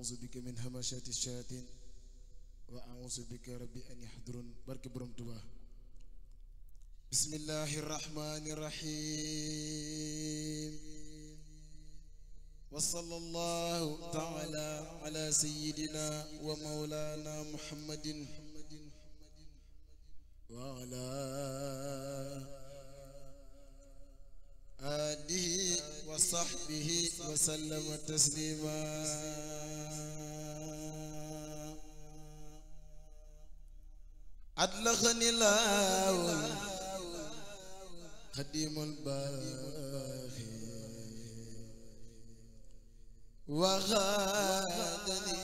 أعوذ بك من همشات الشياطين وأعوذ بك ربي أن يحضرون بارك بروم توبا بسم الله الرحمن الرحيم وصلى الله تعالى على سيدنا ومولانا محمد وعلى آله وصحبه وسلم تسليما أدلخني الله خديم الباخي وغادني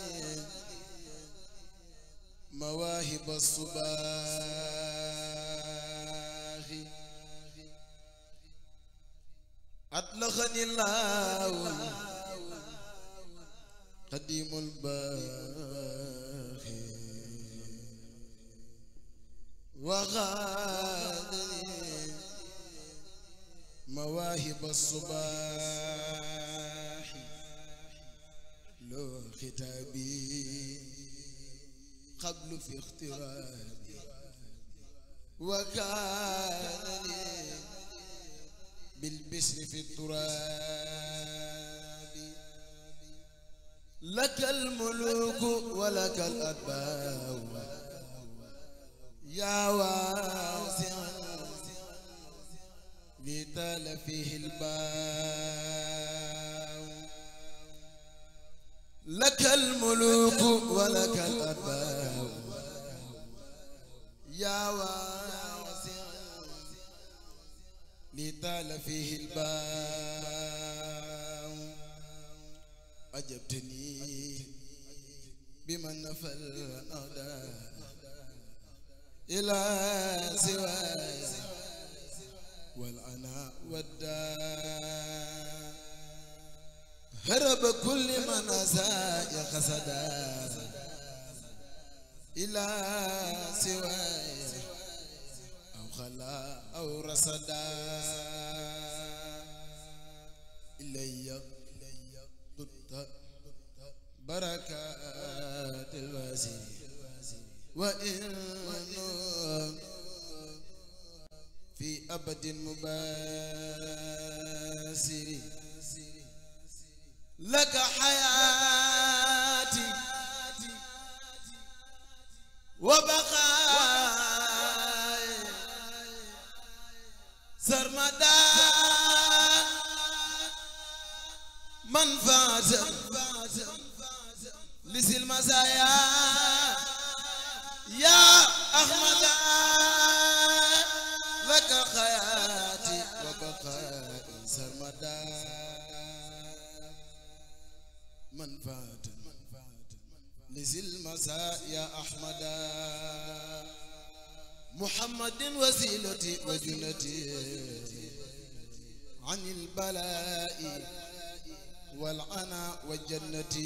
مواهب الصباح أطلقني الله قديم الباخي وغادني مواهب الصباح لو ختابي قبل في اخترابي وكان لي بالبشر في التراب لك الملوك ولك الأتباع يا واسعا لطال فيه الباء لك الملوك ولك الأتباع يا واسعا لطال فيه الباء أجبتني بمن نفى الأعداء إلى سواي والعناء والداء هرب كل من أساء خسدا إلى سواي أو خلا أو رصدا إلي ضدت بركات الواسي وإن في أبد مباسر لك حياتي وبقاي سرمدا منفعة لسي المزايا يا أحمد لك حياتي وبقاي سرمدا منفعة لذي المساء يا أحمد محمد وسيلتي وجنتي عن البلاء والعنى والجنة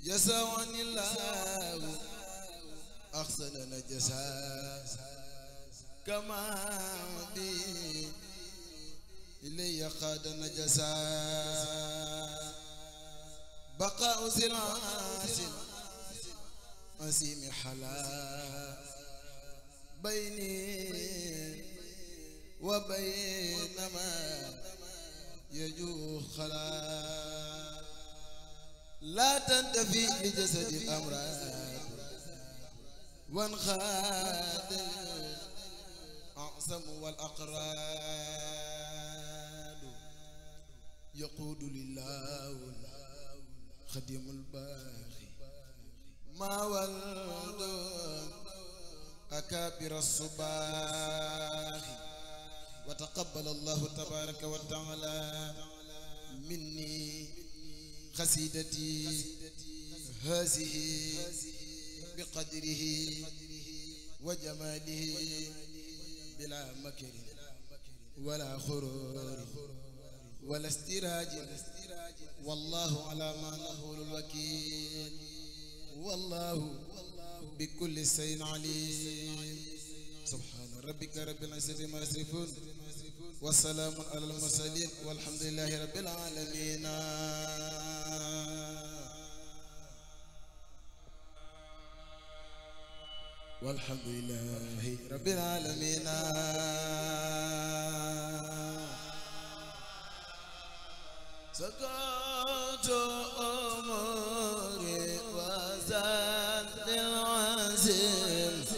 يسوعني الله أحسن نجسا كما بي إلي خاد نجسا بقاء سلاس أسيم حلا بيني وبين ما يجوه خلا لا تنتفي لجسد الأمراض وانخاد الأعصم والأقراد يقود لله خديم الباخي ما ولد أكابر الصباح وتقبل الله تبارك وتعالى مني قصيدتي هذه بقدره وجماله بلا مكر ولا خرور ولا استراج والله على ما نقول الوكيل والله بكل شيء عليم سبحان ربك رب العزة ما يصفون والسلام على المرسلين والحمد لله رب العالمين. والحمد لله رب العالمين سكوت أموري وزاد العزيز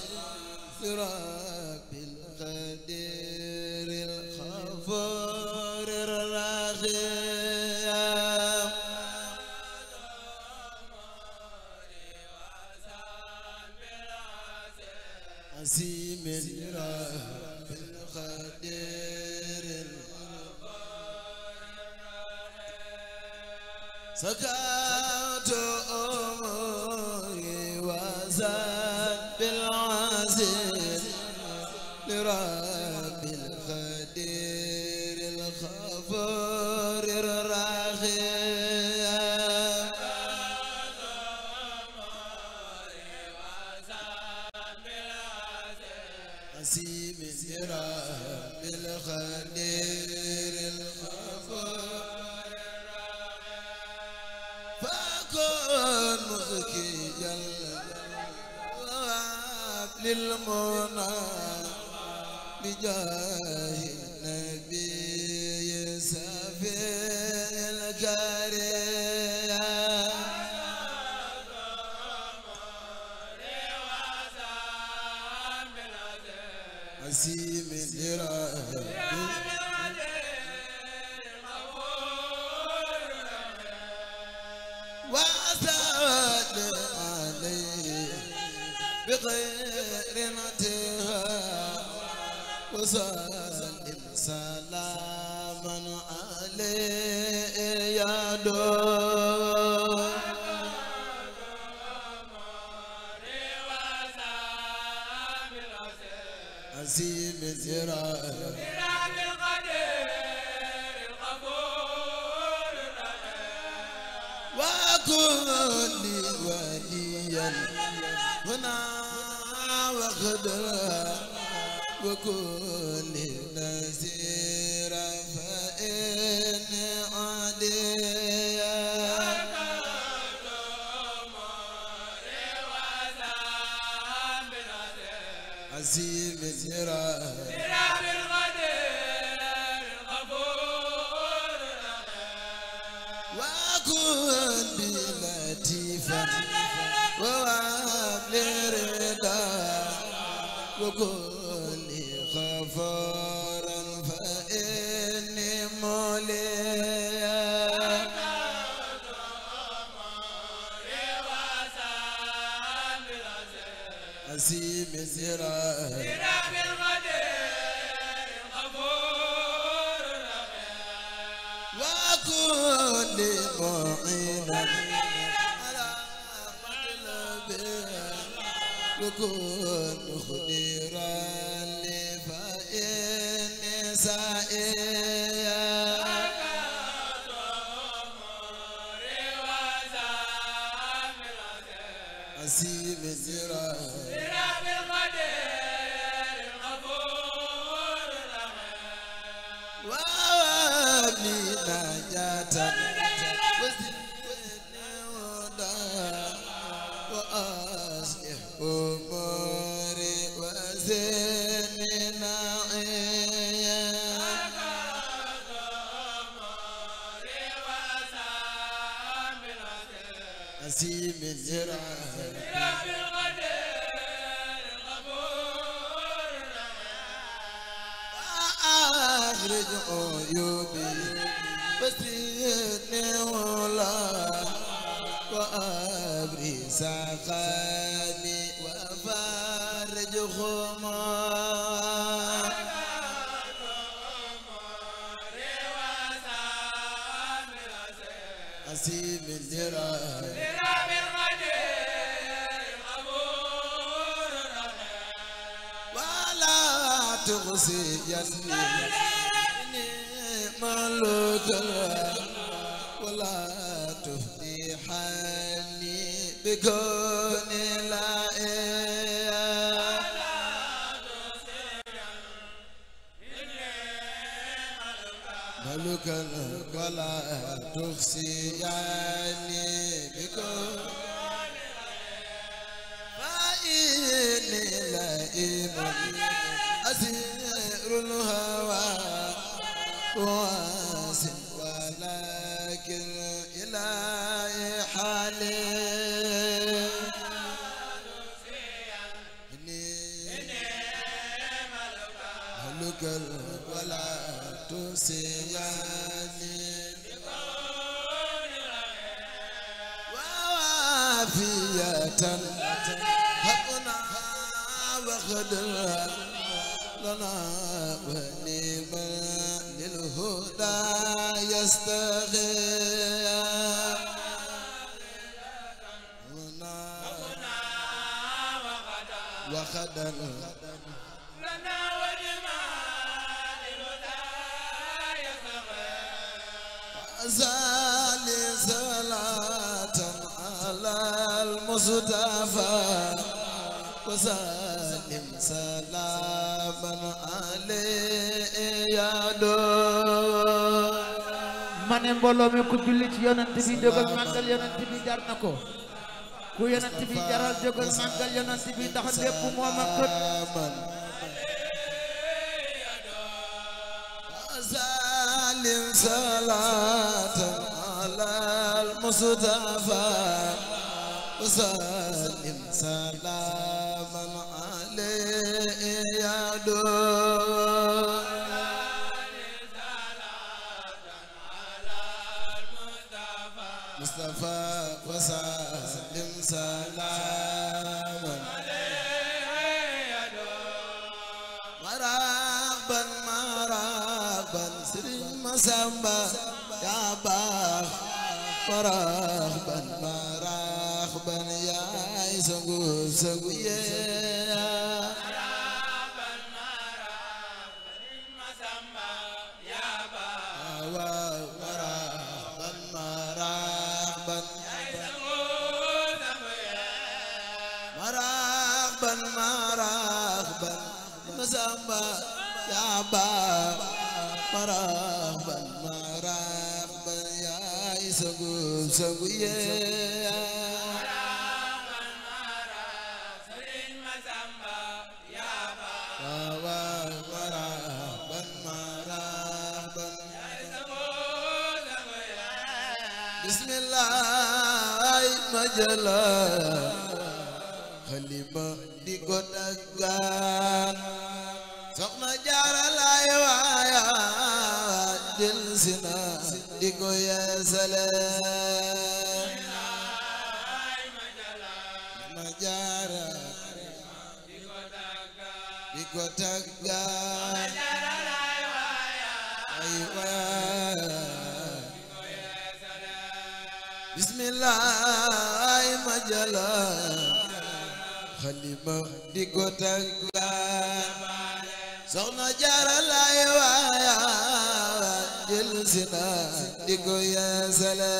رب القدير الغفور الرحيم عزيم رب القدير سكات أموري وزاد بالعزيز لرب القدير الغفور الرحيم عزيم رب القدير الغفور فكن مزكيا للمنى بجاه النبي سفي الكريم عزيم وأسأل عليه بغير انتهاء وسلم سلاما عليه يا دور عزيم الزراعة وكل وليا هنا وخدرا وكل نزيرا فإن عديا عزيم الزراعة وكن بلطيفا ووهب رضا وكن غفارا فإني موليا عزيم الزراعة وكل معينا على مطلبه وكن خديرا لي فإني سائيا عزيم الزراعة وابني نجاة وزدني هدى وأصلح أموري وزدني نعيا عزيم الزراعة أخرج عيوبي وزدني ولا وأبري سقامي وفارج غمام عزيم الزراعة ولا تغزيني ملوك ولا تفضحني بكون لائم ملوك ولا تخزيني بكون فإني ولا تسياني ووافية حقنا وخدرا لنا ونيما للهدى يستغيث وخدرا زالي صلاة على المصطفى وسلم سلاما عليه يا دو mane mbooloo mi ku julli ci yonent bi jógal màggal yonent bi jar na ko ku yonent bi jaral jógal màggal yonent bi ndax lépp moom ak kët وسلم صلاة على المصطفى وسلم سلاما عليه يا دو مصطفى وسلم سلاما عليه يا دو مرحبا مرحبا سرين مسامبا يا باخ مرحبا مرحبا يا سنغو سنغو يا مرحبا مرحبا سرين مسامبا يا باخ مرحبا مرحبا يا سنغو سنغو يا مرحبا مرحبا مسامبا يا باخ مرحبا مرحبا يا سنغو سنغو يا مرحبا مرحبا سرين مسامبا يا باخ مرحبا مرحبا يا سنغو سنغو يا بسم الله مجلا خليما دي غدغان soxna jaara laay waaya jël sina di ko yeesale soxna jaara di ko tagga ay waaya bismillah ma jala xalima di ko tagga soxna jaara laay waaya jël sina di ko yeesale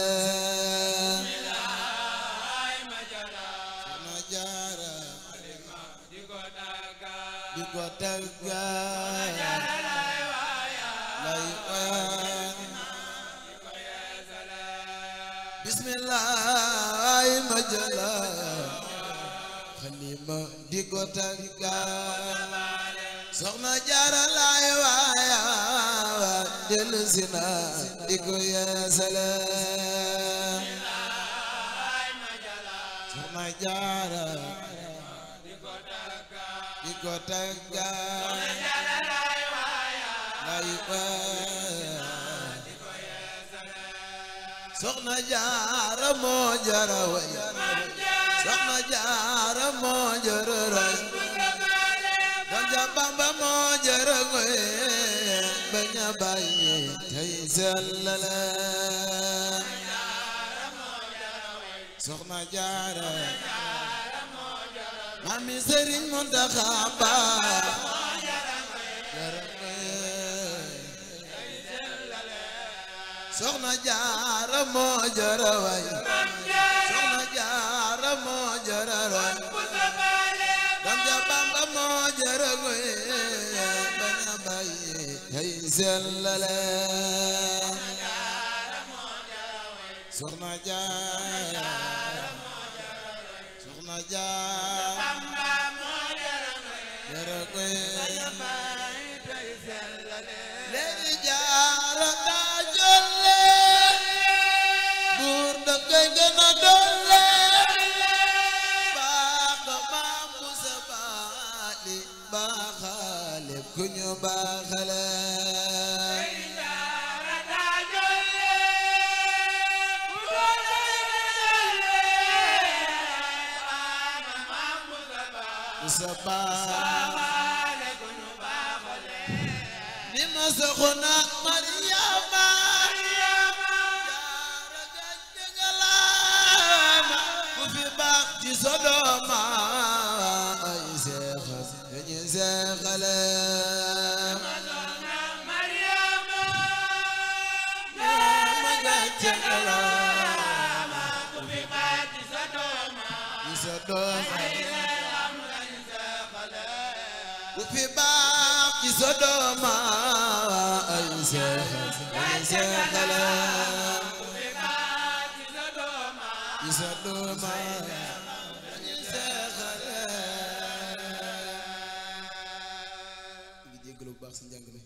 soxna jaara di ko tagga laay waaya bismillah ma jala xalima di ko tagga soxna jaara laay waaya jël sina di ko yeesale soxna jaara di ko tagga laay waaya soxna jaara moo jara way soxna jaara moo jara ray Ganja Bamba moo jara ngoy baña bàyyi tey sellale soxna jaara mami Sëriñ Muntaxa Ba soxna jaara moo jara way soxna jaara moo jara way Ganja Bamba moo jara ngoy baña bàyyi tey sellale soxna jaara soxna jaara jara ngoy léegi jaara daa jolle buur da koy gën a doon baaxale ni ma soxna Mariama jaaraga jëngalaama ku fi baax ci Sodoma ay seexas dañu seexale jaaraga jëngalaama ku fi baax ci Sodoma ku fi baax ci Sodoma ay seexas dañu seexale ku fi baax ci Sodoma dañu seexale ngi jéggalu bu baax ci njàng mi